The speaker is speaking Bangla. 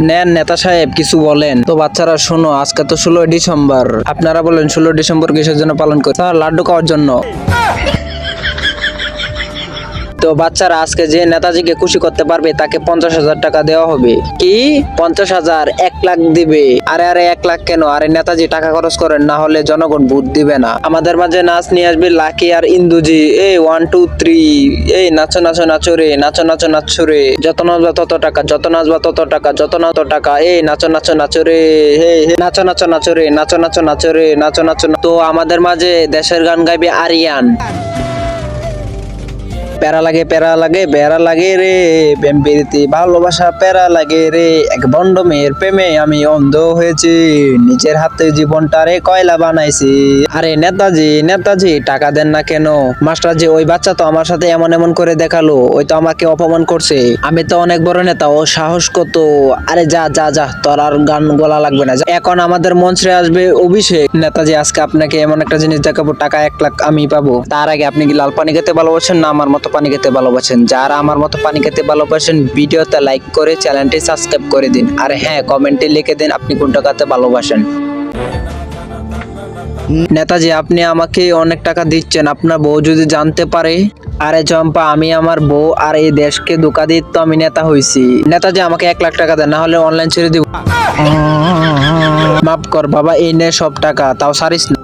নেন নেতা সাহেব কিছু বলেন। তো বাচ্চারা শোনো, আজকে তো 16 ডিসেম্বর। আপনারা বলেন 16 ডিসেম্বর কিসের জন্য পালন করি? স্যার, লাড্ডু খাওয়ার জন্য। তো বাচ্চারা, আজকে যে নেতাজিকে খুশি করতে পারবে তাকে 50,000 টাকা দেওয়া হবে। কি 50,000? 1 লাখ দিবে? আরে আরে 1 লাখ কেন? আরে নেতাজি টাকা খরচ করেন, না হলে জনগণ ভোট দিবে না। আমাদের মাঝে নাচ নিয়ে আসবে লাকি আর ইন্দুজি। এই 1 2 3, এই নাচো নাচো নাচো রে, নাচো নাচো নাচো রে, যত নাচবা তত টাকা, যত নাচবা তত টাকা, যত না তত টাকা। এই নাচো নাচো নাচো রে, হে হে, নাচো নাচো নাচো রে, নাচো নাচো নাচো রে, নাচো নাচো। তো আমাদের মাঝে দেশের গান গাইবে আরিয়ান। প্যারা লাগে প্যারা লাগে প্যারা লাগে রে, প্রেম প্রীতি ভালোবাসা প্যারা লাগে রে, এক বন্ড মেয়ের প্রেমে আমি অন্ধ হয়েছি, নিজের হাতে জীবনটারে কয়লা বানাইছি। আরে নেতাজি নেতাজি টাকা দেন না কেন? মাস্টার জি, ওই বাচ্চা তো আমার সাথে এমন এমন করে দেখালো, ওই তো আমাকে অপমান করছে। আমি তো অনেক বড় নেতা, ও সাহস কত? আরে যা যা যা, তোর আর গান বলা লাগবে না। এখন আমাদের মঞ্চে আসবে অভিষেক। নেতাজি, আজকে আপনাকে এমন একটা জিনিস দেখাবো, টাকা 1 লাখ আমি পাবো। তার আগে আপনি কি লাল পানি খেতে ভালোবাসেন না আমার মতো পানি খেতে ভালোবাসেন? যারা আমার মতো পানি খেতে ভালোবাসেন, ভিডিওতে লাইক করে চ্যানেলটি সাবস্ক্রাইব করে দিন। আর হ্যাঁ, কমেন্টে লিখে দিন আপনি কোনটা খেতে ভালোবাসেন। নেতাজি, আপনি আমাকে অনেক টাকা দিচ্ছেন, আপনার বউ যদি জানতে পারে? আরে চম্পা, আমি আমার বউ আর এই দেশকে ধোঁকা দিই তো আমি নেতা হইছি। নেতাজি, আমাকে 1 লাখ টাকা দেন, না হলে অনলাইন ছেড়ে দিব। মাফ কর বাবা, এই নে সব টাকা, তাও সারিস না।